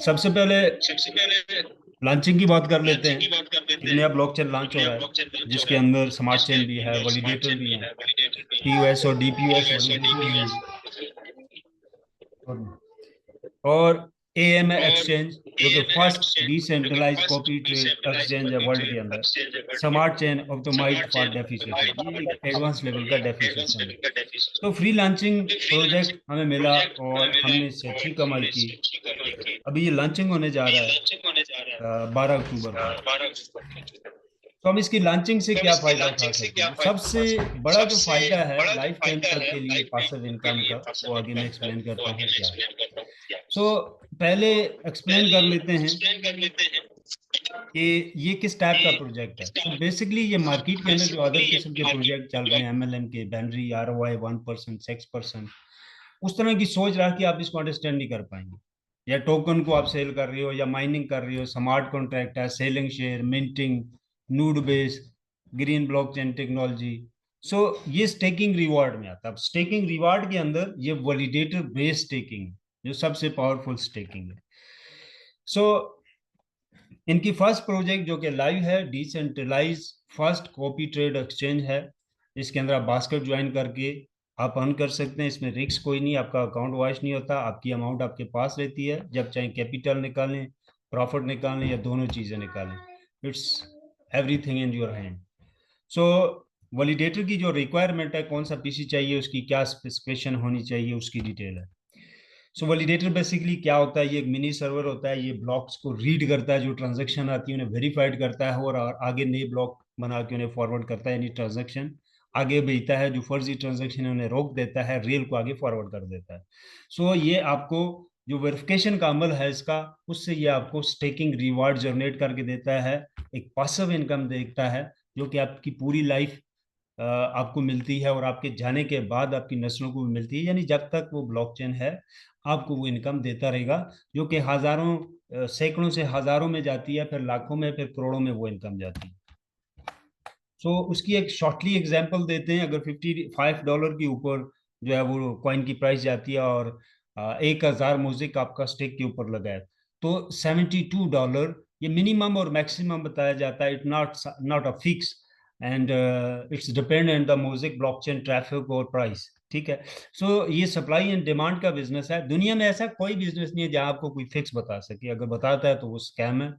सबसे पहले लॉन्चिंग की बात कर लेते हैं। एक नया ब्लॉकचेन लॉन्च हो रहा है जिसके अंदर स्मार्ट चेन भी है, वैलिडेटर भी है, पीयूएस और डीपीयूएस वैलिडेटर भी है, और एएमए एक्सचेंज जो कि first decentralized copy trade exchange है वर्ल्ड के अंदर। Smart chain optimized for DeFi system, ये एक एडवांस लेवल का डेफी सिस्टम है। तो फ्री लॉन्चिंग प्रोजेक्ट हमें मिला और हमने इससे अच्छी कमाई की। अभी ये लॉन्चिंग होने जा रहा है 12 अक्टूबर को। तो हम इसकी लॉन्चिंग से क्या फायदा उठा सकते हैं? सबसे बड़ा जो फायदा है लाइफ टाइम तक के लिए पासिव इनकम का, वो आगे मैं एक्सप्लेन करता हूँ क्या है। सो पहले एक्सप्लेन कर लेते हैं कि ये किस टाइप का प्रोजेक्ट है। सो बेसिकली ये मार्केट के अंदर जो अदर किस्म के प्रोजेक्ट चल रहे हैं, एमएलएम के, बैनरी, आरओआई 1%, 6%, उस तरह की सोच रहा कि आप इसको अंडरस्टैंड नहीं कर पाएंगे। या टोकन को आप सेल कर रही हो या माइनिंग कर रही हो, स्मार्ट कॉन्ट्रैक्ट है, selling share, minting, node base, green blockchain technology. So ये स्टेकिंग रिवार्ड में आता है। अब स्टेकिंग रिवार्ड के अंदर ये वैलिडेटर बेस्ड स्टेकिंग जो सबसे पावरफुल स्टेकिंग है। सो इनकी फर्स्ट प्रोजेक्ट जो कि लाइव है, decentralize first copy trade exchange है। इसके अंदर आप बास्केट ज्वाइन करके आप अर्न कर सकते हैं। इसमें रिस्क कोई नहीं, आपका अकाउंट वॉश नहीं होता, आपकी अमाउंट आपके पास रहती है। जब चाहे कैपिटल निकालें, प्रॉफिट निकालें या दोनों चीज़ें निकालें, it's everything in your hand. So validator की जो रिक्वायरमेंट है, कौन सा पीसी चाहिए, उसकी क्या स्पेसिफिकेशन होनी चाहिए, उसकी डिटेल है। सो वैलिडेटर बेसिकली क्या होता है? ये एक मिनी सर्वर होता है। ये ब्लॉक्स को रीड करता है, जो ट्रांजेक्शन आती है उन्हें वेरीफाइड करता है और आगे नए ब्लॉक बना के उन्हें फॉरवर्ड करता है। यानी ट्रांजेक्शन आगे भेजता है, जो फर्जी ट्रांजेक्शन है उन्हें रोक देता है, रियल को आगे फॉरवर्ड कर देता है। सो ये आपको जो वेरिफिकेशन का अमल है इसका, उससे ये आपको स्टेकिंग रिवार्ड जनरेट करके देता है, एक पासिव इनकम देता है जो कि आपकी पूरी लाइफ आपको मिलती है और आपके जाने के बाद आपकी नस्लों को भी मिलती है। यानी जब तक वो ब्लॉकचेन है आपको वो इनकम देता रहेगा, जो कि हजारों सैकड़ों से हजारों में जाती है, फिर लाखों में, फिर करोड़ों में वो इनकम जाती है। सो उसकी एक शॉर्टली एग्जांपल देते हैं। अगर $55 के ऊपर जो है वो कॉइन की प्राइस जाती है और 1,000 म्यूजिक आपका स्टेक के ऊपर लगा है, तो $72 ये मिनिमम और मैक्सिमम बताया जाता है। It not a fix, and it's depend on the music blockchain traffic और प्राइस। ठीक है। सो ये सप्लाई एंड डिमांड का बिजनेस है। दुनिया में ऐसा कोई बिजनेस नहीं है जहां आपको कोई फिक्स बता सके। अगर बताता है तो वो स्कैम है,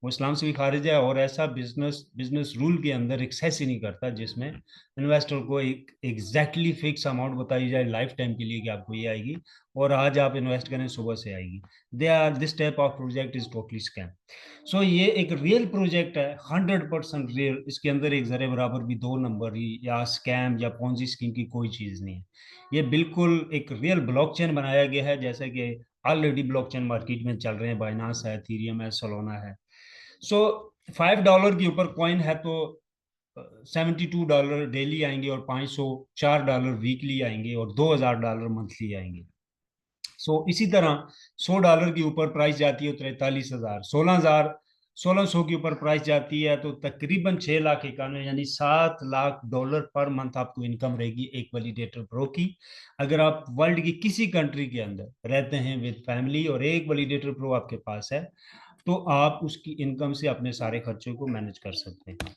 वो इस्लाम से भी खारिज है। और ऐसा बिजनेस बिजनेस रूल के अंदर एक्सेस ही नहीं करता जिसमें इन्वेस्टर को एक एग्जैक्टली फिक्स अमाउंट बताई जाए लाइफ टाइम के लिए कि आपको ये आएगी और आज आप इन्वेस्ट करें सुबह से आएगी। They are this type of project is totally scam. So ये एक रियल प्रोजेक्ट है, 100% रियल। इसके अंदर एक जरे बराबर भी दो नंबर ही या स्कैम या पॉन्जी स्कीम की कोई चीज नहीं है। ये बिल्कुल एक रियल ब्लॉकचेन बनाया गया है, जैसे कि ऑलरेडी ब्लॉकचेन मार्केट में चल रहे हैं। बाइनांस है, थीरियम है, सोलोना है। सो $5 के ऊपर कॉइन है तो $72 डेली आएंगे और $504 वीकली आएंगे और $2,000 मंथली आएंगे। सो इसी तरह $100 के ऊपर प्राइस जाती है तो 43,000, 16,000, 1,600 के ऊपर प्राइस जाती है तो तकरीबन 6,91,000, यानी $7 लाख पर मंथ आपको इनकम रहेगी एक वैलिडेटर प्रो की। अगर आप वर्ल्ड की किसी कंट्री के अंदर रहते हैं विद फैमिली और एक वैलिडेटर प्रो आपके पास है, तो आप उसकी इनकम से अपने सारे खर्चों को मैनेज कर सकते हैं।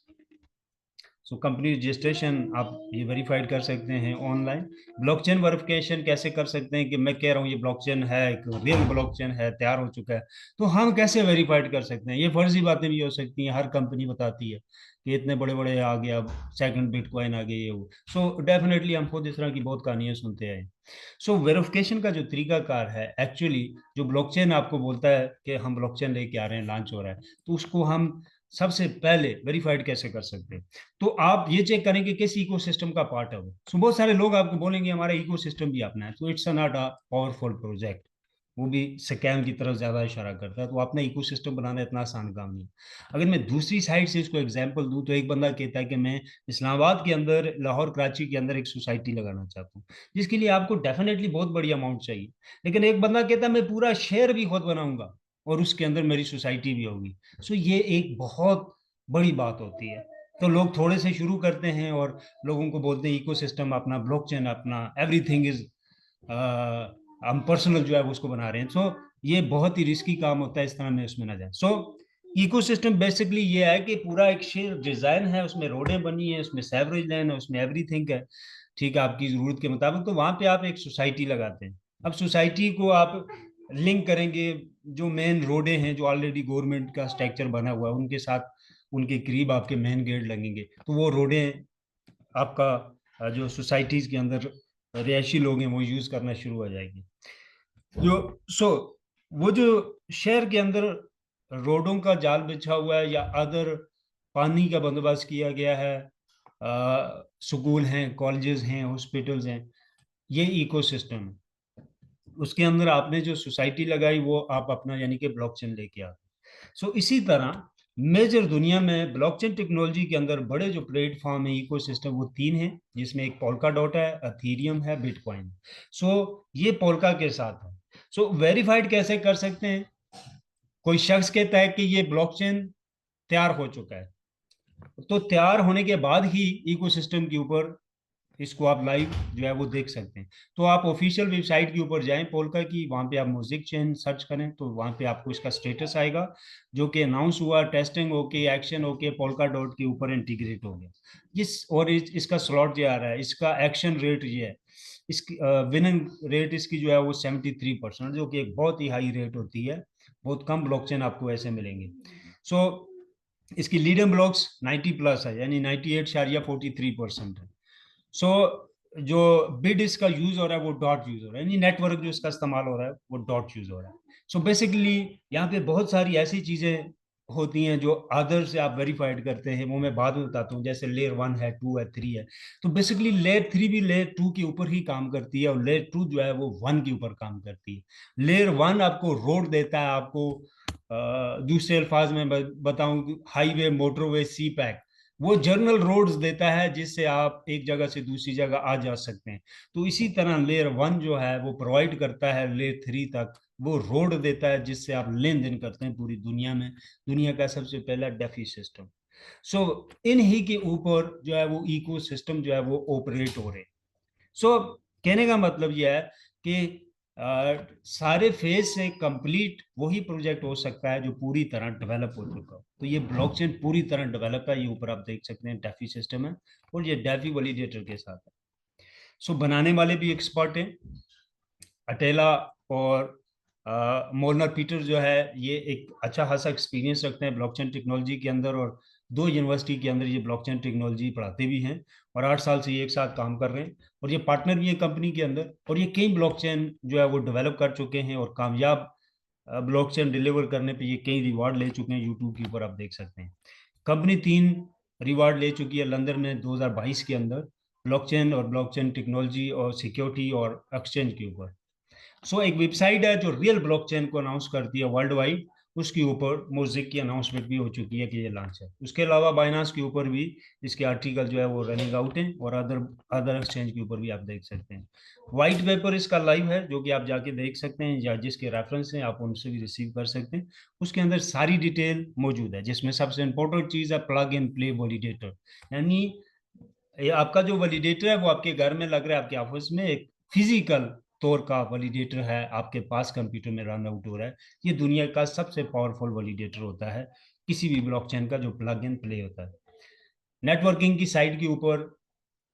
सो कंपनी रजिस्ट्रेशन आप ये वेरीफाइड कर सकते हैं ऑनलाइन। ब्लॉकचेन वेरिफिकेशन कैसे कर सकते हैं कि मैं कह रहा हूँ ये ब्लॉकचेन है, एक रियल ब्लॉकचेन है, तैयार हो चुका है, तो हम कैसे वेरीफाइड कर सकते हैं? ये फर्जी बातें भी हो सकती हैं, हर कंपनी बताती है कि इतने बड़े बड़े आ गया, अब सेकंड बिटकॉइन आ गए, ये वो। सो डेफिनेटली हम खुद इस तरह की बहुत कहानियां सुनते आए। सो वेरिफिकेशन का जो तरीकाकार है, एक्चुअली जो ब्लॉकचेन आपको बोलता है कि हम ब्लॉकचेन लेके आ रहे हैं, लॉन्च हो रहा है, तो उसको हम सबसे पहले वेरीफाइड कैसे कर सकते हैं? तो आप ये चेक करें कि किस इकोसिस्टम का पार्ट है वो। सो बहुत सारे लोग आपको बोलेंगे हमारा इकोसिस्टम भी अपना है, तो it's not a powerful project. वो भी स्कैम की तरफ ज्यादा इशारा करता है। तो अपना इकोसिस्टम बनाना इतना आसान काम नहीं है। अगर मैं दूसरी साइड से इसको एग्जांपल दूं, तो एक बंदा कहता है कि मैं इस्लामाबाद के अंदर, लाहौर कराची के अंदर एक सोसाइटी लगाना चाहता हूँ, जिसके लिए आपको डेफिनेटली बहुत बड़ी अमाउंट चाहिए। लेकिन एक बंदा कहता है मैं पूरा शहर भी खुद बनाऊंगा और उसके अंदर मेरी सोसाइटी भी होगी। सो ये एक बहुत बड़ी बात होती है। तो लोग थोड़े से शुरू करते हैं और लोगों को बोलते हैं इकोसिस्टम अपना, ब्लॉकचेन अपना, एवरीथिंग इज हम पर्सनल जो है वो उसको बना रहे हैं। सो ये बहुत ही रिस्की काम होता है, इस तरह में उसमें ना जाए। सो इकोसिस्टम बेसिकली ये है कि पूरा एक शेयर डिजाइन है, उसमें रोडें बनी है, उसमें सेवरेज लाइन है, उसमें एवरीथिंग है, ठीक है, आपकी जरूरत के मुताबिक। तो वहां पे आप एक सोसाइटी लगाते हैं। अब सोसाइटी को आप लिंक करेंगे जो मेन रोडें हैं, जो ऑलरेडी गवर्नमेंट का स्ट्रक्चर बना हुआ है, उनके साथ, उनके करीब आपके मेन गेट लगेंगे, तो वो रोडें आपका जो सोसाइटीज के अंदर रिहायशी लोग हैं वो यूज करना शुरू हो जाएगी। जो सो वो जो शहर के अंदर रोडों का जाल बिछा हुआ है या अदर पानी का बंदोबस्त किया गया है, स्कूल हैं, कॉलेजेस हैं, हॉस्पिटल्स हैं, ये इकोसिस्टम है। उसके अंदर आपने जो सोसाइटी लगाई वो आप अपना यानी कि ब्लॉकचेन लेके आते। सो इसी तरह मेजर दुनिया में ब्लॉकचेन टेक्नोलॉजी के अंदर बड़े जो प्लेटफॉर्म है, इकोसिस्टम, वो तीन हैं, जिसमें एक पोल्का डॉट है, अथीरियम है, बिटकॉइन। सो ये पोल्का के साथ है। सो वेरीफाइड कैसे कर सकते हैं? कोई शख्स कहता है कि ये ब्लॉकचेन तैयार हो चुका है, तो तैयार होने के बाद ही इकोसिस्टम के ऊपर इसको आप लाइव जो है वो देख सकते हैं। तो आप ऑफिशियल वेबसाइट के ऊपर जाएं पोल्का की, वहां पे आप म्यूजिक चेन सर्च करें तो वहां पे आपको इसका स्टेटस आएगा, जो कि अनाउंस हुआ, testing okay, action okay, polka dot के ऊपर इंटीग्रेट हो गया। और इसका स्लॉट जो आ रहा है, इसका एक्शन रेट ये है, इसकी विनिंग रेट इसकी जो है वो 73%, जो कि एक बहुत ही हाई रेट होती है। बहुत कम ब्लॉकचेन आपको ऐसे मिलेंगे। सो इसकी लीडिंग ब्लॉक्स 90 प्लस है, यानी 98.43% है। सो जो बिड इसका यूज हो रहा है वो डॉट यूज हो रहा है, यानी नेटवर्क जो इसका इस्तेमाल हो रहा है वो डॉट यूज हो रहा है। सो बेसिकली यहाँ पे बहुत सारी ऐसी चीजें होती हैं जो आदर से आप वेरीफाइड करते हैं, वो मैं बाद में बताता हूँ, जैसे लेयर 1 है, 2 है, 3 है। तो बेसिकली लेयर 3 भी लेयर 2 के ऊपर ही काम करती है, और लेयर 2 जो है वो 1 के ऊपर काम करती है। लेयर 1 आपको रोड देता है, आपको दूसरे अल्फाज में बताऊं, हाईवे, मोटरवे, सी पैक, वो जर्नल रोड्स देता है जिससे आप एक जगह से दूसरी जगह आ जा सकते हैं। तो इसी तरह लेयर 1 जो है वो प्रोवाइड करता है लेयर 3 तक, वो रोड देता है जिससे आप लेन देन करते हैं पूरी दुनिया में। दुनिया का सबसे पहला डेफी सिस्टम। सो इन ही के ऊपर जो है वो इको सिस्टम जो है वो ऑपरेट हो रहे हैं। सो कहने का मतलब यह है कि सारे फेज से कंप्लीट वही प्रोजेक्ट हो सकता है जो पूरी तरह डेवलप हो चुका हो। तो ये ब्लॉकचेन पूरी तरह डेवलप है, ये ऊपर आप देख सकते हैं डेफी सिस्टम है, और ये डेफी वैलिडेटर के साथ है। सो बनाने वाले भी एक्सपर्ट हैं, अटेला और मोलनर पीटर जो है, ये एक अच्छा खासा एक्सपीरियंस रखते हैं ब्लॉकचेन टेक्नोलॉजी के अंदर, और दो यूनिवर्सिटी के अंदर ये ब्लॉकचेन टेक्नोलॉजी पढ़ाते भी हैं, और 8 साल से ये एक साथ काम कर रहे हैं, और ये पार्टनर भी है कंपनी के अंदर, और ये कई ब्लॉकचेन जो है वो डेवलप कर चुके हैं, और कामयाब ब्लॉकचेन डिलीवर करने पे ये कई रिवार्ड ले चुके हैं। यूट्यूब के ऊपर आप देख सकते हैं कंपनी 3 रिवार्ड ले चुकी है लंदन में 2022 के अंदर, ब्लॉकचेन और ब्लॉकचेन टेक्नोलॉजी और सिक्योरिटी और एक्सचेंज के ऊपर। सो एक वेबसाइट है जो रियल ब्लॉकचेन को अनाउंस करती है वर्ल्ड वाइड, उसके ऊपर मोज़ेक की अनाउंसमेंट भी हो चुकी है कि ये लॉन्च है। उसके अलावा बाइनांस के ऊपर भी इसके आर्टिकल जो है वो रनिंग आउट है, और अदर अदर एक्सचेंज के ऊपर भी आप देख सकते हैं। वाइट पेपर इसका लाइव है, जो कि आप जाके देख सकते हैं, या जिसके रेफरेंस हैं आप उनसे भी रिसीव कर सकते हैं। उसके अंदर सारी डिटेल मौजूद है, जिसमें सबसे इंपॉर्टेंट चीज़ है प्लग एंड प्ले वैलिडेटर, यानी ये आपका जो वैलिडेटर है वो आपके घर में लग रहा है, आपके ऑफिस में एक फिजिकल तौर का वैलिडेटर है, आपके पास कंप्यूटर में रन आउट हो रहा है। ये दुनिया का सबसे पावरफुल वैलिडेटर होता है किसी भी ब्लॉकचेन का, जो प्लग एंड प्ले होता है। नेटवर्किंग की साइड के ऊपर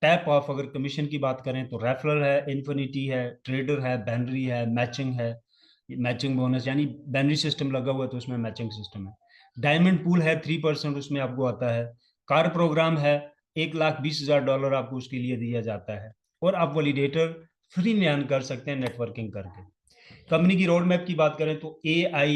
टैप ऑफ अगर कमीशन की बात करें तो रेफरल है, इन्फिनिटी है, ट्रेडर है, बैनरी है, मैचिंग है, मैचिंग बोनस, यानी बैनरी सिस्टम लगा हुआ है तो उसमें मैचिंग सिस्टम है। डायमंड पूल है 3%, उसमें आपको आता है। कार प्रोग्राम है, $1,20,000 आपको उसके लिए दिया जाता है, और आप वैलिडेटर फ्री में अर्न कर सकते हैं नेटवर्किंग करके। कंपनी की रोड मैप की बात करें तो AI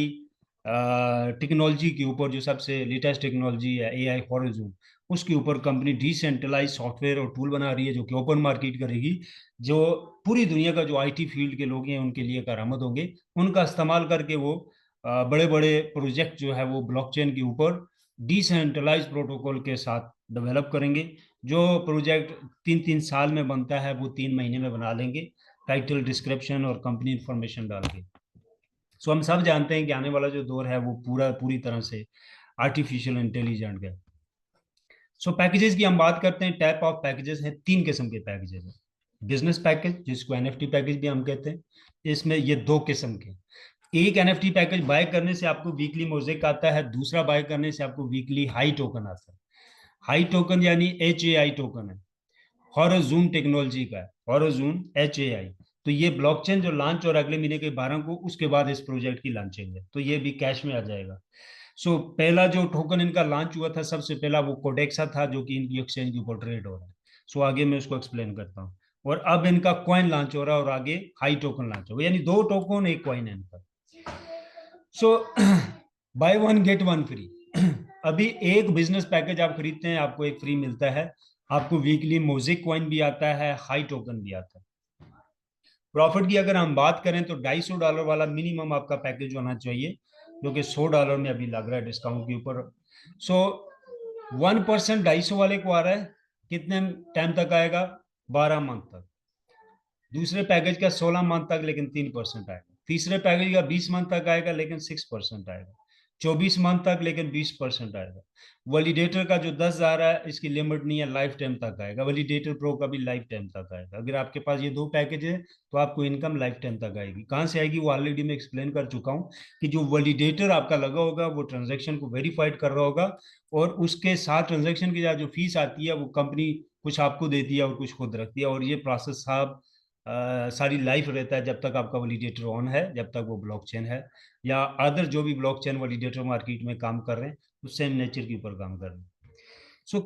टेक्नोलॉजी के ऊपर जो सबसे लेटेस्ट टेक्नोलॉजी है AI हॉरिज़ॉन, उसके ऊपर कंपनी डिसेंट्रलाइज सॉफ्टवेयर और टूल बना रही है, जो कि ओपन मार्केट करेगी, जो पूरी दुनिया का जो IT फील्ड के लोग हैं उनके लिए करामद होंगे। उनका इस्तेमाल करके वो बड़े बड़े प्रोजेक्ट जो है वो ब्लॉकचेन के ऊपर डिसेंट्रलाइज प्रोटोकॉल के साथ डेवलप करेंगे। जो प्रोजेक्ट 3-3 साल में बनता है वो 3 महीने में बना लेंगे, टाइटल, डिस्क्रिप्शन और कंपनी इंफॉर्मेशन डाल के। सो हम सब जानते हैं कि आने वाला जो दौर है वो पूरी तरह से आर्टिफिशियल इंटेलिजेंट का। सो पैकेजेस की हम बात करते हैं, टाइप ऑफ पैकेजेस हैं, 3 किस्म के पैकेजेस हैं। बिजनेस पैकेज जिसको एनएफटी पैकेज भी हम कहते हैं, इसमें ये दो किस्म के, एक एनएफटी पैकेज बाय करने से आपको वीकली मोजेक आता है, दूसरा बाय करने से आपको वीकली हाई टोकन आता है। हाई टोकन यानी HAI टोकन है, हॉरोजून टेक्नोलॉजी का है, हॉरोजून HAI। तो ये ब्लॉकचेन जो लॉन्च और अगले महीने के 12 को, उसके बाद इस प्रोजेक्ट की लॉन्चिंग है, तो ये भी कैश में आ जाएगा। पहला जो टोकन इनका लॉन्च हुआ था सबसे पहला, वो कोडेक्सा था, जो कि इनकी एक्सचेंज के ऊपर ट्रेड हो रहा है। आगे मैं उसको एक्सप्लेन करता हूँ। और अब इनका कॉइन लॉन्च हो रहा है और आगे हाई टोकन लॉन्च होगा, यानी दो टोकन एक कॉइन है इनका। So buy one get one free. अभी एक बिजनेस पैकेज आप खरीदते हैं, आपको एक फ्री मिलता है। आपको वीकली मोजेक कॉइन भी आता है, हाई टोकन भी आता है। प्रॉफिट की अगर हम बात करें तो $250 वाला मिनिमम आपका पैकेज होना चाहिए, जो कि $100 में अभी लग रहा है डिस्काउंट के ऊपर। 1% 250 वाले को आ रहा है, कितने टाइम तक आएगा? 12 मंथ तक। दूसरे पैकेज का 16 मंथ तक, लेकिन 3% आएगा। तीसरे पैकेज का 20 मंथ तक आएगा, लेकिन 6% आएगा। 24 मंथ तक, लेकिन 20% आएगा। वैलिडेटर का जो 10,000 है, इसकी लिमिट नहीं है, लाइफ टाइम तक आएगा। वैलिडेटर प्रो का भी लाइफ टाइम तक आएगा। अगर आपके पास ये दो पैकेज है तो आपको इनकम लाइफ टाइम तक आएगी। कहाँ से आएगी वो ऑलरेडी मैं एक्सप्लेन कर चुका हूँ, कि जो वैलिडेटर आपका लगा होगा वो ट्रांजेक्शन को वेरीफाइड कर रहा होगा, और उसके साथ ट्रांजेक्शन की जो फीस आती है वो कंपनी कुछ आपको देती है और कुछ खुद रखती है। और ये प्रोसेस साहब सारी लाइफ रहता है, जब तक आपका वैलिडेटर ऑन है, जब तक वो ब्लॉकचेन है, या अदर जो भी ब्लॉकचेन वैलिडेटर मार्केट में काम कर रहे हैं, उस सेम नेचर के ऊपर काम कर रहे हैं।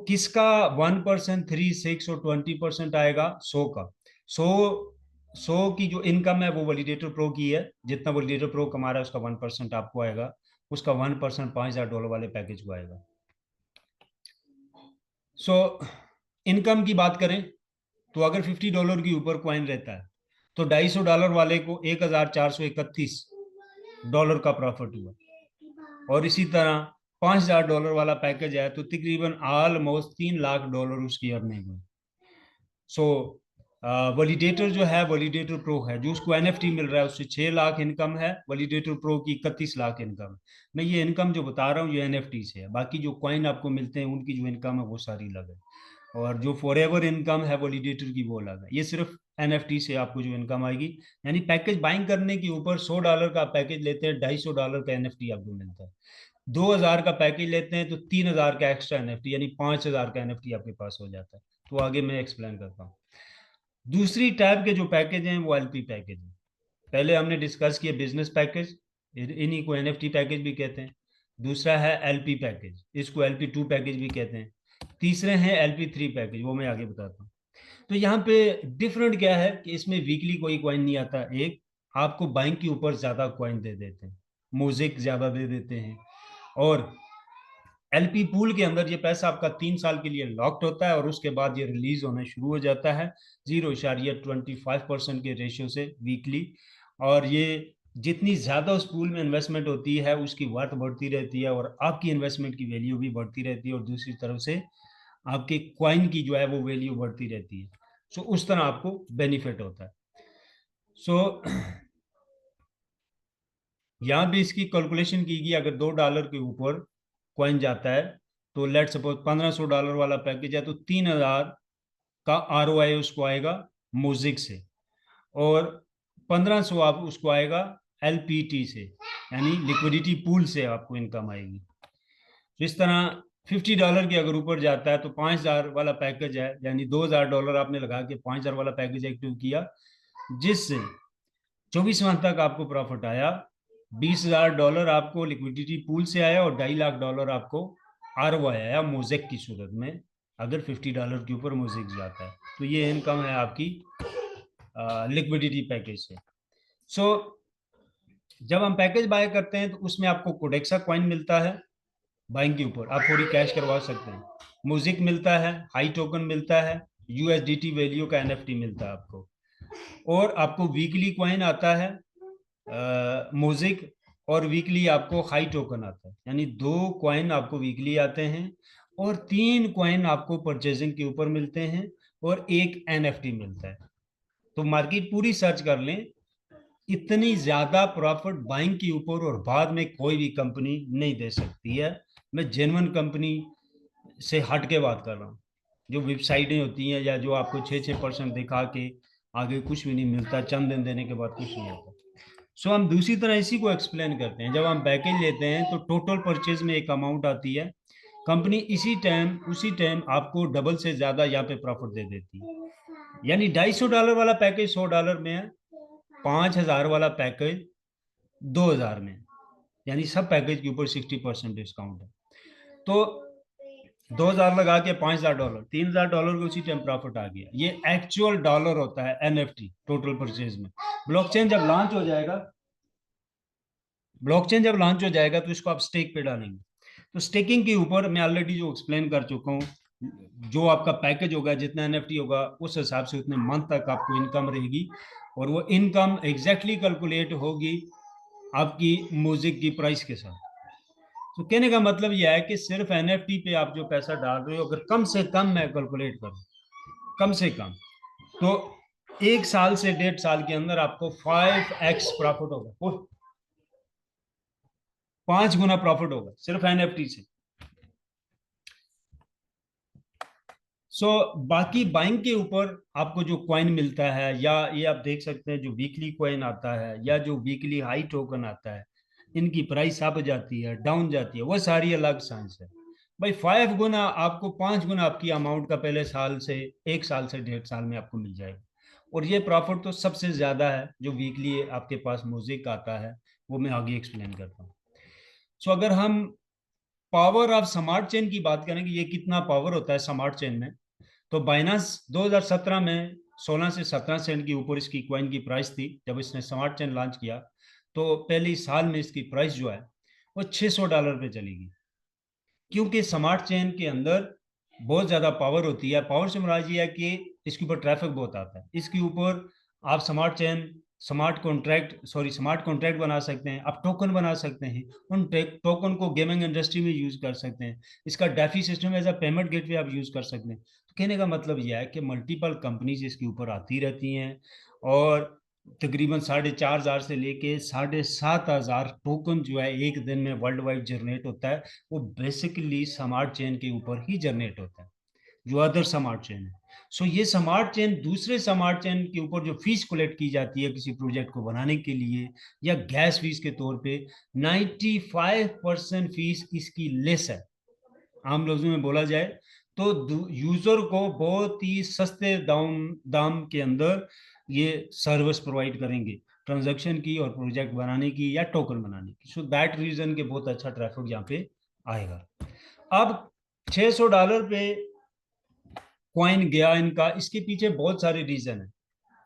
किसका 1%, 3, 6 और 20% आएगा? 100 का। 100 की जो इनकम है वो वैलिडेटर प्रो की है। जितना वैलिडेटर प्रो कमा रहा है उसका 1% आपको आएगा। उसका 1% $5,000 वाले पैकेज को आएगा। इनकम की बात करें तो अगर $50 के ऊपर कॉइन रहता है तो $250 वाले को $1,431 का प्रॉफिट हुआ। और इसी तरह $5,000 वाला पैकेज है तो तकरीबन ऑलमोस्ट $3 लाख उसकी अर्निंग हुई। सो वैलिडेटर जो है, वैलिडेटर प्रो है, जो उसको एनएफटी मिल रहा है, उससे 6 लाख इनकम है। वैलिडेटर प्रो की 31 लाख इनकम है। मैं ये इनकम जो बता रहा हूँ ये एनएफटी से है, बाकी जो कॉइन आपको मिलते हैं उनकी जो इनकम है वो सारी अलग है। और जो फॉर एवर इनकम है वैलिडेटर की वो अलग है। ये सिर्फ एनएफटी से आपको जो इनकम आएगी, यानी पैकेज बाइंग करने के ऊपर $100 का पैकेज लेते हैं, $250 का एनएफटी आपको मिलता है। 2,000 का पैकेज लेते हैं तो 3,000 का एक्स्ट्रा एनएफटी, यानी 5,000 का एनएफटी आपके पास हो जाता है। तो आगे मैं एक्सप्लेन करता हूँ। दूसरी टाइप के जो पैकेज हैं वो एलपी पैकेज है। पहले हमने डिस्कस किया बिजनेस पैकेज, इन्हीं को एनएफटी पैकेज भी कहते हैं। दूसरा है एलपी पैकेज, इसको LP2 पैकेज भी कहते हैं। तीसरे हैं LP3 पैकेज, वो मैं आगे बताता हूँ। तो यहाँ पे डिफरेंट क्या है कि इसमें वीकली कोई कॉइन नहीं आता। एक आपको बैंक के ऊपर ज्यादा कॉइन दे देते हैं, मोजेक ज्यादा दे देते हैं। और LP पूल के अंदर ये पैसा आपका 3 साल के लिए लॉक्ड होता है और उसके बाद ये रिलीज होना शुरू हो जाता है 0.25% के रेशियो से वीकली। और ये जितनी ज्यादा उस पूल में इन्वेस्टमेंट होती है उसकी वर्थ बढ़ती रहती है और आपकी इन्वेस्टमेंट की वैल्यू भी बढ़ती रहती है, और दूसरी तरफ से आपके क्वाइन की जो है वो वैल्यू बढ़ती रहती है। उस तरह आपको बेनिफिट होता है। सो यहाँ भी इसकी कैलकुलेशन की गई, अगर $2 के ऊपर कॉइन जाता है तो लेट सपोज $1,500 वाला पैकेज है तो 3,000 का ROI उसको आएगा मोजिक से, और 1,500 आप उसको आएगा LPT से, यानी लिक्विडिटी पूल से आपको इनकम आएगी। तो इस तरह $50 के अगर ऊपर जाता है तो 5,000 वाला पैकेज है, यानी $2,000 आपने लगा के 5,000 वाला पैकेज एक्टिव किया, जिससे 24 मंथ तक आपको प्रॉफिट आया। $20,000 आपको लिक्विडिटी पूल से आया और $2.5 लाख आपको ROI आया मोजेक की सूरत में, अगर $50 के ऊपर मोजेक जाता है। तो ये इनकम है आपकी लिक्विडिटी पैकेज से। जब हम पैकेज बाय करते हैं तो उसमें आपको कोडेक्सा कॉइन मिलता है, बाइंग के ऊपर आप थोड़ी कैश करवा सकते हैं। म्यूजिक मिलता है, हाई टोकन मिलता है, USDT वैल्यू का NFT मिलता है आपको, और आपको वीकली कॉइन आता है म्यूजिक, और वीकली आपको हाई टोकन आता है, यानी 2 कॉइन आपको वीकली आते हैं, और 3 कॉइन आपको परचेजिंग के ऊपर मिलते हैं, और एक NFT मिलता है। तो मार्केट पूरी सर्च कर लें, इतनी ज्यादा प्रॉफिट बाइंग के ऊपर और बाद में कोई भी कंपनी नहीं दे सकती है। मैं जेन्युइन कंपनी से हट के बात कर रहा हूँ। जो वेबसाइटें होती हैं या जो आपको 6-6% दिखा के आगे कुछ भी नहीं मिलता, चंद दिन देने के बाद कुछ नहीं होता। सो हम दूसरी तरह इसी को एक्सप्लेन करते हैं। जब हम पैकेज लेते हैं तो टोटल परचेज में एक अमाउंट आती है, कंपनी उसी टाइम आपको डबल से ज्यादा यहाँ पे प्रॉफिट दे देती है। यानी $250 वाला पैकेज $100 में है, 5,000 वाला पैकेज 2,000 में, यानी सब पैकेज के ऊपर 60% डिस्काउंट है। तो 2,000 लगा के $5,000, $3,000 का उसी टाइम प्रॉफिट आ गया। ये एक्चुअल डॉलर होता है एनएफटी टोटल परचेज में। ब्लॉकचेन जब लॉन्च हो जाएगा ब्लॉकचेन जब लॉन्च हो जाएगा तो इसको आप स्टेक पे डालेंगे। तो स्टेकिंग के ऊपर मैं ऑलरेडी जो एक्सप्लेन कर चुका हूँ, जो आपका पैकेज होगा, जितना एनएफटी होगा, उस हिसाब से उतने मंथ तक आपको इनकम रहेगी, और वो इनकम एग्जैक्टली कैलकुलेट होगी आपकी म्यूजिक की प्राइस के साथ। तो कहने का मतलब यह है कि सिर्फ एनएफटी पे आप जो पैसा डाल रहे हो, अगर कम से कम मैं कैलकुलेट करूं, कम से कम, तो 1 साल से 1.5 साल के अंदर आपको 5x प्रॉफिट होगा, 5 गुना प्रॉफिट होगा सिर्फ एनएफटी से। बाकी बाइंग के ऊपर आपको जो कॉइन मिलता है, या ये आप देख सकते हैं जो वीकली कॉइन आता है या जो वीकली हाई टोकन आता है, इनकी प्राइस अप जाती है, डाउन जाती है, वो सारी अलग साइंस है। भाई 5 गुना आपको, 5 गुना आपकी अमाउंट का पहले साल से, 1 साल से 1.5 साल में आपको मिल जाएगा। और ये प्रॉफिट तो सबसे ज्यादा है जो वीकली आपके पास म्यूजिक आता है, वो मैं आगे एक्सप्लेन करता हूँ। अगर हम पावर ऑफ स्मार्ट चेन की बात करें कि ये कितना पावर होता है स्मार्ट चेन में, तो बाइनांस 2017 में 16 से 17 सेंट के ऊपर इसकी कॉइन की प्राइस थी जब इसने स्मार्ट चेन लॉन्च किया। तो पहले साल में इसकी प्राइस जो है वो $600 पे चली गई, क्योंकि स्मार्ट चेन के अंदर बहुत ज़्यादा पावर होती है। पावर से मुराद ये है कि इसके ऊपर ट्रैफिक बहुत आता है, इसके ऊपर आप स्मार्ट कॉन्ट्रैक्ट बना सकते हैं, आप टोकन बना सकते हैं, उन टोकन को गेमिंग इंडस्ट्री में यूज कर सकते हैं, इसका DeFi system as a payment gateway आप यूज कर सकते हैं। तो कहने का मतलब यह है कि मल्टीपल कंपनीज इसके ऊपर आती रहती हैं, और तकरीबन 4,500 से लेके 7,500 टोकन जो है एक दिन में वर्ल्ड वाइड जनरेट होता है, वो बेसिकली स्मार्ट चेन के ऊपर ही जनरेट होता है, जो अदर स्मार्ट चेन है। ये स्मार्ट चेन दूसरे स्मार्ट चेन के ऊपर जो फीस कलेक्ट की जाती है किसी प्रोजेक्ट को बनाने के लिए, या गैस फीस के तौर पे, 95% फीस इसकी लेस है। आम लफ्जों में बोला जाए तो यूजर को बहुत ही सस्ते दाम दाम के अंदर ये सर्विस प्रोवाइड करेंगे, ट्रांजैक्शन की और प्रोजेक्ट बनाने की या टोकन बनाने की। दैट रीजन के बहुत अच्छा ट्रैफिक यहाँ पे आएगा। अब $600 पे कॉइन गया इनका, इसके पीछे बहुत सारे रीजन है।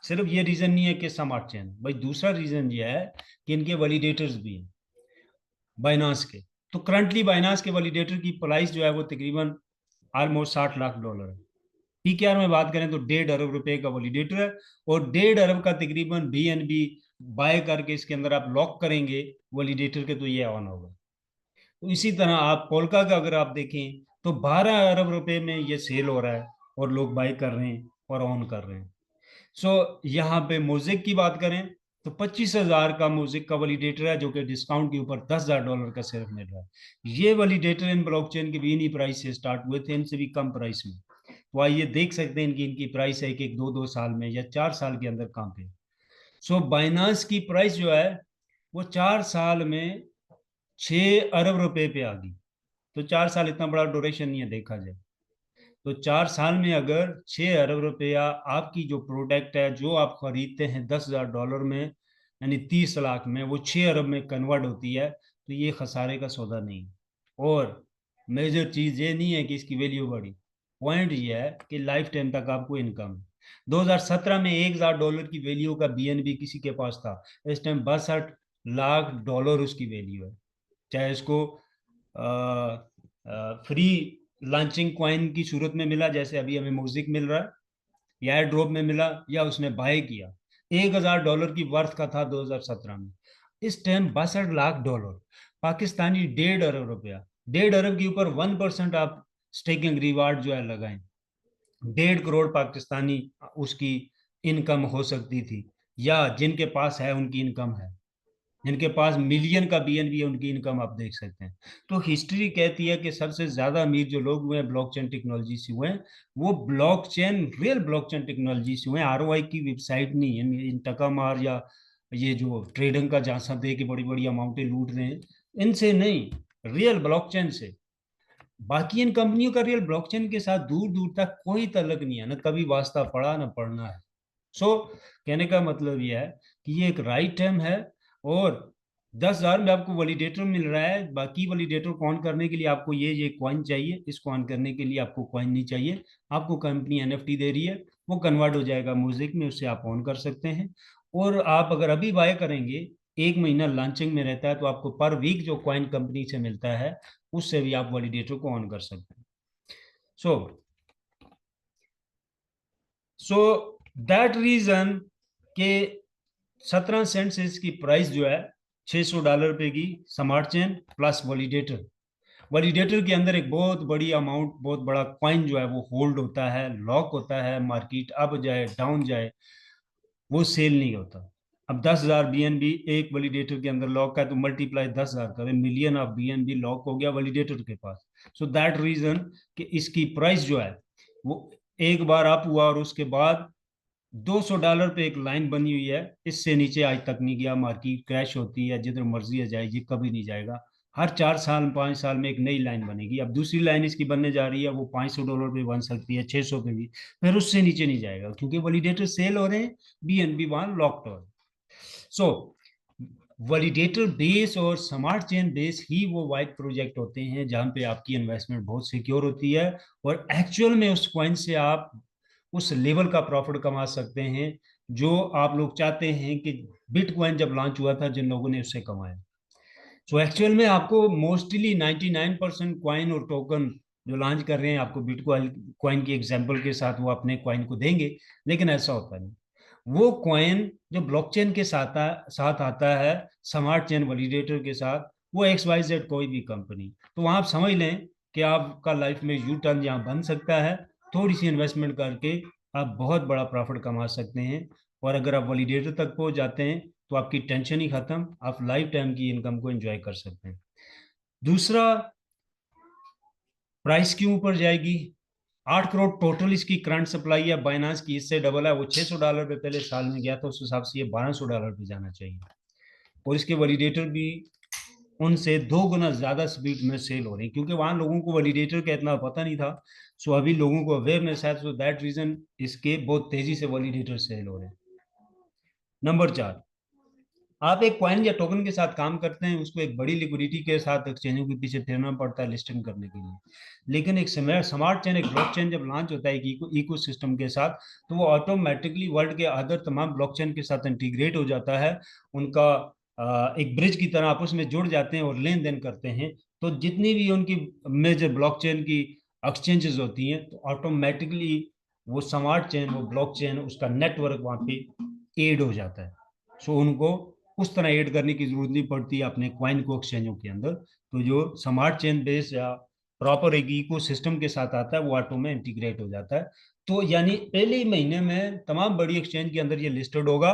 सिर्फ ये रीजन नहीं है कि स्मार्ट चेन, भाई दूसरा रीजन ये है कि इनके वैलिडेटर्स भी हैं बाइनांस के। तो करंटली बाइनांस के वैलिडेटर की प्राइस जो है वो तकरीबन ऑलमोस्ट $60 लाख है। पीकेआर में बात करें तो 1.5 अरब रुपए का वैलिडेटर है, और 1.5 अरब का तकरीबन बीएनबी बाय करके इसके अंदर आप लॉक करेंगे वैलिडेटर के, तो ये ऑन होगा। तो इसी तरह आप पोल्का का अगर आप देखें तो 12 अरब रुपए में ये सेल हो रहा है, और लोग बाय कर रहे हैं और ऑन कर रहे हैं। यहाँ पे म्यूजिक की बात करें तो 25,000 का म्यूजिक का वैलिडेटर है, जो कि डिस्काउंट के ऊपर $10,000 का सिर्फ मिल रहा है। ये वैलिडेटर इन ब्लॉकचेन के भी इन्हीं प्राइस से स्टार्ट हुए थे, इनसे भी कम प्राइस में। तो आइए देख सकते हैं इनकी प्राइस है कि 2-2 साल में या 4 साल के अंदर कहाँ पे। बाइनांस की प्राइस जो है वो 4 साल में 6 अरब रुपए पे आ गई। तो 4 साल इतना बड़ा ड्यूरेशन नहीं है देखा जाए तो। 4 साल में अगर 6 अरब रुपया आपकी जो प्रोडक्ट है जो आप खरीदते हैं $10,000 में, यानी 30 लाख में, वो 6 अरब में कन्वर्ट होती है, तो ये खसारे का सौदा नहीं। और मेजर चीज ये नहीं है कि इसकी वैल्यू बढ़ी, पॉइंट ये है कि लाइफ टाइम तक आपको इनकम है। 2017 में $1,000 की वैल्यू का बीएनबी किसी के पास था, इस टाइम $62 लाख उसकी वैल्यू है। चाहे इसको फ्री लॉन्चिंग कॉइन की सूरत में मिला, जैसे अभी हमें म्यूजिक मिल रहा है, या एयर ड्रॉप में मिला, या उसने बाय किया, $1,000 की वर्थ का था 2017 में। इस टाइम $62 लाख, पाकिस्तानी 1.5 अरब रुपया, 1.5 अरब के ऊपर 1% आप स्टेकिंग रिवार्ड जो है लगाएं, 1.5 करोड़ पाकिस्तानी उसकी इनकम हो सकती थी, या जिनके पास है उनकी इनकम है। जिनके पास मिलियन का बीएनबी है, उनकी इनकम आप देख सकते हैं। तो हिस्ट्री कहती है कि सबसे ज्यादा अमीर जो लोग हुए हैं ब्लॉकचेन टेक्नोलॉजी से हुए हैं, वो ब्लॉकचेन, रियल ब्लॉकचेन टेक्नोलॉजी से हुए हैं। आरओआई की वेबसाइट नहीं है, इन टकामार या ये जो ट्रेडिंग का जहां दे के बड़ी बड़ी अमाउंटें लूट रहे हैं, इनसे नहीं, रियल ब्लॉकचेन से। बाकी इन कंपनियों का रियल ब्लॉकचेन के साथ दूर दूर तक कोई तल्लक नहीं है, ना कभी वास्ता पड़ा ना पढ़ना है। सो कहने का मतलब यह है कि ये एक राइट टाइम है। और 10,000 में आपको वैलिडेटर मिल रहा है। बाकी वैलिडेटर को ऑन करने के लिए आपको ये कॉइन चाहिए, इसको ऑन करने के लिए आपको कॉइन नहीं चाहिए। आपको कंपनी एनएफटी दे रही है, वो कन्वर्ट हो जाएगा म्यूजिक में, उससे आप ऑन कर सकते हैं। और आप अगर अभी बाय करेंगे, 1 महीना लॉन्चिंग में रहता है, तो आपको पर वीक जो कॉइन कंपनी से मिलता है, उससे भी आप वैलिडेटर को ऑन कर सकते हैं। सो सो दैट रीजन के 17 सेंट से इसकी प्राइस जो है $600 पे की, smart chain plus validator. Validator के अंदर एक बहुत बड़ी अमाउंट, बहुत बड़ा कॉइन जो है वो होल्ड होता है, लॉक होता है। मार्केट अप जाए डाउन जाए, वो सेल नहीं होता। अब 10,000 बीएनबी एक वैलिडेटर के अंदर लॉक है, तो मल्टीप्लाई 10,000 करें, मिलियन ऑफ बीएनबी लॉक हो गया वैलिडेटर के पास। सो दैट रीजन कि इसकी प्राइस जो है वो एक बार अप हुआ और उसके बाद $200 पे एक लाइन बनी हुई है, इससे नीचे आज तक नहीं गया। मार्केट क्रैश होती है, जिधर मर्जी है जाए, ये कभी नहीं जाएगा। हर 4 साल 5 साल में एक नई लाइन बनेगी। अब दूसरी लाइन इसकी बनने जा रही है, वो $500 पे बन सकती है, 600 पे भी, फिर उससे नीचे नहीं जाएगा, क्योंकि वैलिडेटर सेल हो रहे हैं, बीएनबी वहां लॉक्ड हो रहे हैं। सो वैलिडेटर बेस और स्मार्ट चेन बेस ही वो वाइड प्रोजेक्ट होते हैं जहां पे आपकी इन्वेस्टमेंट बहुत सिक्योर होती है, और एक्चुअल में उस कॉइन से आप उस लेवल का प्रॉफिट कमा सकते हैं जो आप लोग चाहते हैं कि बिटकॉइन जब लॉन्च हुआ था जिन लोगों ने उससे कमाया। सो एक्चुअल में आपको मोस्टली 99% कॉइन और टोकन जो लॉन्च कर रहे हैं, आपको बिटकॉइन कॉइन की एग्जांपल के साथ वो अपने कॉइन को देंगे, लेकिन ऐसा होता नहीं। वो कॉइन जो ब्लॉकचेन के साथ आता है, स्मार्ट चेन वैलिडेटर के साथ, वो एक्स वाई जेड कोई भी कंपनी, तो वहां आप समझ लें कि आपका लाइफ में यू टर्न यहाँ बन सकता है। थोड़ी सी इन्वेस्टमेंट करके आप बहुत बड़ा प्रॉफिट कमा सकते हैं। और अगर आप वैलिडेटर तक पहुंच जाते हैं, तो आपकी टेंशन ही खत्म, आप लाइफ टाइम की इनकम को एंजॉय कर सकते हैं। दूसरा, प्राइस क्यों ऊपर जाएगी? 8 करोड़ टोटल इसकी करंट सप्लाई है, बाइनांस की इससे डबल है। वो $600 पे पहले साल में गया था, उस हिसाब से ये $1200 पे जाना चाहिए। और इसके वैलिडेटर भी उनसे 2 गुना ज्यादा स्पीड में सेल हो रही है, क्योंकि वहां लोगों को वैलिडेटर का इतना पता नहीं था। सो अभी लोगों को अवेयरनेस है, सो दैट रीजन इसके बहुत तेजी से वैलिडेटर सेल हो रहे हैं। नंबर 4, आप एक कॉइन या टोकन के साथ काम करते हैं, उसको एक बड़ी लिक्विडिटी के साथ एक्सचेंजों के पीछे फिरना पड़ता है लिस्टिंग करने के लिए। लेकिन एक स्मार्ट चेन, एक ब्लॉकचेन जब लॉन्च होता है एक इको सिस्टम के साथ, तो वो ऑटोमेटिकली वर्ल्ड के अदर तमाम ब्लॉकचेन के साथ इंटीग्रेट हो जाता है। उनका एक ब्रिज की तरह आपस में जुड़ जाते हैं और लेन देन करते हैं। तो जितनी भी उनकी मेजर ब्लॉकचेन की एक्सचेंजेस होती हैं, तो ऑटोमेटिकली वो स्मार्ट चेन, वो ब्लॉकचेन, उसका नेटवर्क वहाँ पे एड हो जाता है। सो उनको उस तरह ऐड करने की जरूरत नहीं पड़ती अपने क्वाइन को एक्सचेंजों के अंदर। तो जो स्मार्ट चेन बेस या प्रॉपर एक इको सिस्टम के साथ आता है, वो ऑटो में इंटीग्रेट हो जाता है। तो यानी पहले ही महीने में तमाम बड़ी एक्सचेंज के अंदर ये लिस्टेड होगा,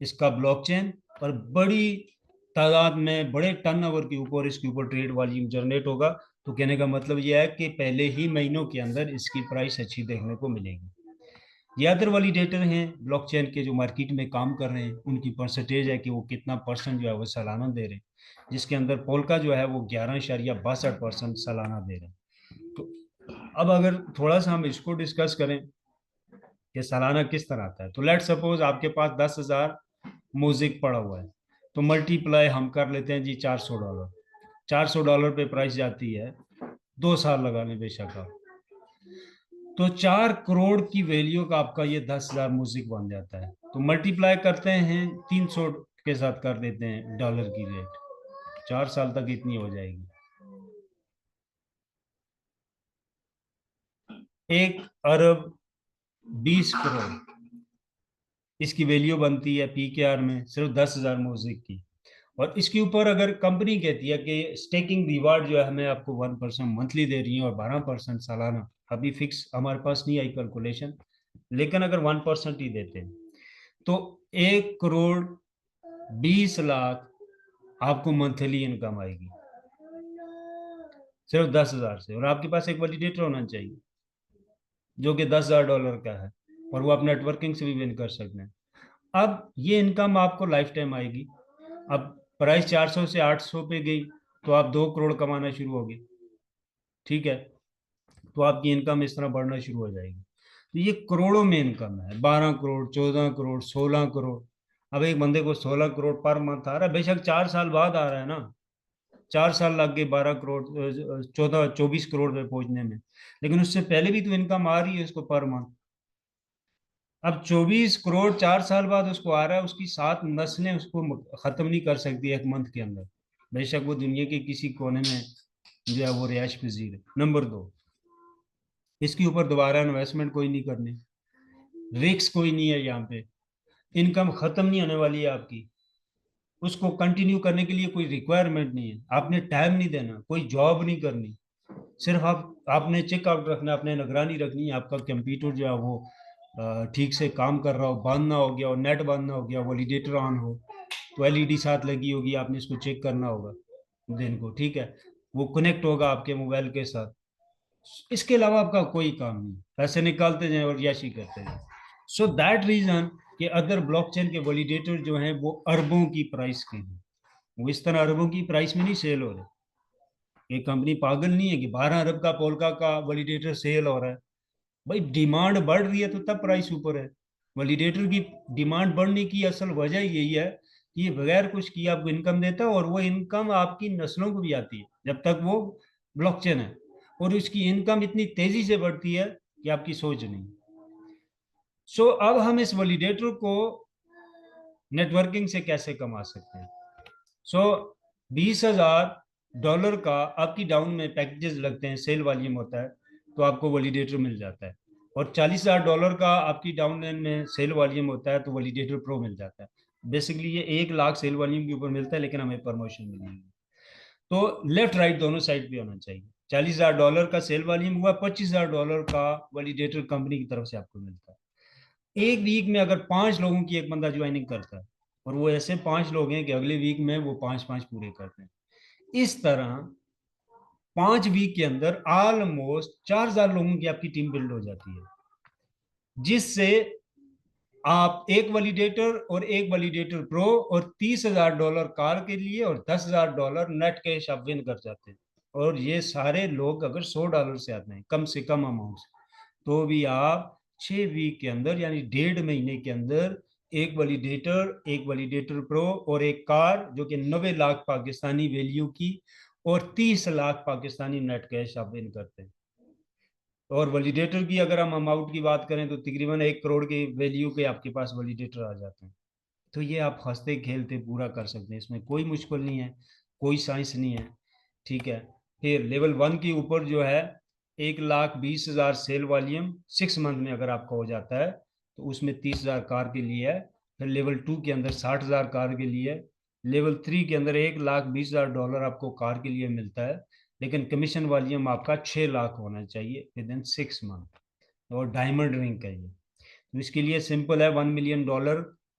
इसका ब्लॉकचेन, और बड़ी तादाद में बड़े टर्नओवर के ऊपर इसके ऊपर ट्रेड वॉल्यूम जनरेट होगा। तो कहने का मतलब यह है कि पहले ही महीनों के अंदर इसकी प्राइस अच्छी देखने को मिलेगी। ये अदर वैलिडेटर हैं ब्लॉकचेन के जो मार्केट में काम कर रहे हैं, उनकी परसेंटेज है कि वो कितना परसेंट जो है वो सालाना दे रहे हैं, जिसके अंदर पोल्का जो है वो 11.62% सालाना दे रहे हैं। तो अब अगर थोड़ा सा हम इसको डिस्कस करें कि सालाना किस तरह आता है, तो लेट सपोज आपके पास 10,000 म्यूजिक पड़ा हुआ है, तो मल्टीप्लाई हम कर लेते हैं जी $400। $400 पे प्राइस जाती है, 2 साल लगा लें बेशक आप, तो 4 करोड़ की वैल्यू का आपका ये 10,000 म्यूजिक बन जाता है। तो मल्टीप्लाई करते हैं 300 के साथ, कर देते हैं डॉलर की रेट, 4 साल तक इतनी हो जाएगी। 1 अरब 20 करोड़ इसकी वैल्यू बनती है पीकेआर में, सिर्फ 10,000 म्यूजिक की। और इसके ऊपर अगर कंपनी कहती है कि स्टेकिंग रिवार्ड जो है हमें आपको 1% मंथली दे रही है और 12% सालाना, अभी फिक्स हमारे पास नहीं आई कैलकुलेशन, लेकिन अगर 1% ही देते हैं, तो 1 करोड़ 20 लाख आपको मंथली इनकम आएगी सिर्फ 10,000 से, और आपके पास एक वैलिडेटर होना चाहिए जो कि $10,000 का है, और वो आप नेटवर्किंग से भी विन कर सकते हैं। अब ये इनकम आपको लाइफ टाइम आएगी। अब प्राइस 400 से 800 पे गई तो आप 2 करोड़ कमाना शुरू हो गए, ठीक है, तो आपकी इनकम इस तरह बढ़ना शुरू हो जाएगी। तो ये करोड़ों में इनकम है, 12 करोड़, 14 करोड़, 16 करोड़। अब एक बंदे को 16 करोड़ पर मंथ आ रहा है, बेशक 4 साल बाद आ रहा है ना, 4 साल लग गए 12 करोड़ 24 करोड़ पे पहुंचने में, लेकिन उससे पहले भी तो इनकम आ रही है उसको पर मंथ। अब 24 करोड़ 4 साल बाद उसको आ रहा है, उसकी 7 नस्लें उसको खत्म नहीं कर सकती एक मंथ के अंदर, बेशक वो दुनिया के किसी कोने में जो है वो रिहायश पजीर है। नंबर 2, इसके ऊपर दोबारा इन्वेस्टमेंट कोई नहीं करनी, रिस्क कोई नहीं है यहाँ पे, इनकम खत्म नहीं होने वाली है आपकी, उसको कंटिन्यू करने के लिए कोई रिक्वायरमेंट नहीं है, आपने टाइम नहीं देना, कोई जॉब नहीं करनी, सिर्फ आपने चेकआउट रखना, आपने निगरानी रखनी है, आपका कंप्यूटर जो है वो ठीक से काम कर रहा हो, बांधना हो गया, और नेट बांधना हो गया, वॉलिडेटर ऑन हो, तो एलईडी साथ लगी होगी, आपने इसको चेक करना होगा दिन को, ठीक है, वो कनेक्ट होगा आपके मोबाइल के साथ। इसके अलावा आपका कोई काम नहीं, पैसे निकालते जाएं और याशी करते जाएं। सो दैट रीजन कि अदर ब्लॉकचेन के वैलिडेटर जो हैं वो अरबों की प्राइस के हैं, वो इस तरह अरबों की प्राइस में नहीं सेल हो रहे। ये कंपनी पागल नहीं है कि 12 अरब का पोल्का का वैलिडेटर सेल हो रहा है। भाई डिमांड बढ़ रही है तो तब प्राइस ऊपर है। वैलिडेटर की डिमांड बढ़ने की असल वजह यही है कि ये बगैर कुछ किए आपको इनकम देता है, और वो इनकम आपकी नस्लों को भी आती है जब तक वो ब्लॉकचेन है, और उसकी इनकम इतनी तेजी से बढ़ती है कि आपकी सोच नहीं। सो अब हम इस वैलिडेटर को नेटवर्किंग से कैसे कमा सकते हैं। सो $20,000 का आपकी डाउन में पैकेजेस लगते हैं, सेल वॉल्यूम होता है, तो आपको वैलिडेटर मिल जाता है, और $40,000 का आपकी डाउन में सेल वॉल्यूम होता है तो वैलिडेटर प्रो मिल जाता है। बेसिकली ये 1 लाख सेल वॉल्यूम के ऊपर मिलता है, लेकिन हमें प्रमोशन मिली है। तो लेफ्ट राइट दोनों साइड पे होना चाहिए। $40,000 का सेल वॉल्यूम हुआ, $25,000 का वैलिडेटर कंपनी की तरफ से आपको मिलता है। एक वीक में अगर 5 लोगों की एक बंदा ज्वाइनिंग करता है, और वो ऐसे 5 लोग हैं कि अगले वीक में वो 5-5 पूरे करते हैं, इस तरह 5 वीक के अंदर ऑलमोस्ट 4,000 लोगों की आपकी टीम बिल्ड हो जाती है, जिससे आप एक वैलिडेटर और एक वैलिडेटर प्रो और $30,000 कार के लिए और $10,000 नेट कैश आप विन कर जाते हैं। और ये सारे लोग अगर $100 से आते हैं कम से कम अमाउंट से, तो भी आप 6 वीक के अंदर यानी 1.5 महीने के अंदर एक वैलिडेटर प्रो और एक कार जो कि 90 लाख पाकिस्तानी वैल्यू की और 30 लाख पाकिस्तानी नेट कैश आप विन करते हैं। और वैलिडेटर की अगर हम अमाउंट की बात करें तो तकरीबन 1 करोड़ के वैल्यू के आपके पास वैलिडेटर आ जाते हैं। तो ये आप हंसते खेलते पूरा कर सकते हैं, इसमें कोई मुश्किल नहीं है, कोई साइंस नहीं है, ठीक है। फिर लेवल 1 के ऊपर जो है 1,20,000 सेल वॉल्यूम 6 मंथ में अगर आपका हो जाता है तो उसमें 30,000 कार के लिए है। फिर लेवल 2 के अंदर 60,000 कार के लिए। लेवल 3 के अंदर $1,20,000 आपको कार के लिए मिलता है, लेकिन कमीशन वॉल्यूम आपका 6 लाख होना चाहिए विद इन 6 मंथ, और डायमंड रिंग का ये। तो इसके लिए सिंपल है, $1 मिलियन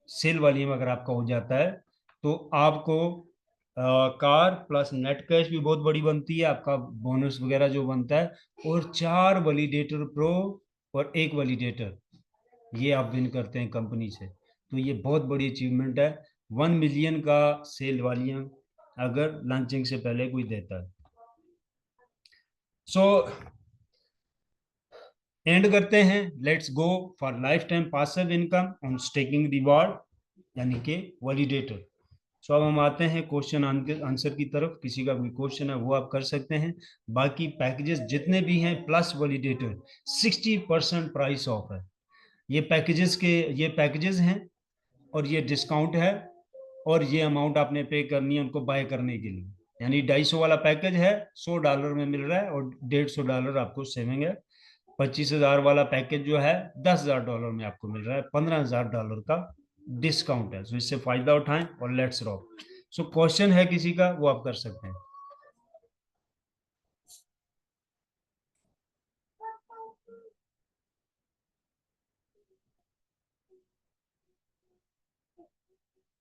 सेल वॉल्यूम अगर आपका हो जाता है तो आपको कार प्लस नेट कैश भी बहुत बड़ी बनती है, आपका बोनस वगैरह जो बनता है, और 4 वैलिडेटर प्रो और एक वैलिडेटर, ये आप विन करते हैं कंपनी से। तो ये बहुत बड़ी अचीवमेंट है, 1 मिलियन का सेल वॉल्यूम अगर लॉन्चिंग से पहले कोई देता है। सो एंड करते हैं, let's go for life time passive income on staking reward यानी कि वैलिडेटर। सो अब हम आते हैं क्वेश्चन आंसर की तरफ, किसी का भी क्वेश्चन है वो आप कर सकते हैं। बाकी पैकेजेस जितने भी हैं प्लस वैलिडेटर 60% प्राइस ऑफ है। ये पैकेजेस हैं और ये डिस्काउंट है, और ये अमाउंट आपने पे करनी है उनको बाय करने के लिए। यानी 250 वाला पैकेज है $100 में मिल रहा है और $150 आपको सेविंग है। 25,000 वाला पैकेज जो है $10,000 में आपको मिल रहा है, $15,000 का डिस्काउंट है। सो इससे फायदा उठाएं और लेट्स रॉक। सो क्वेश्चन है किसी का वो आप कर सकते हैं।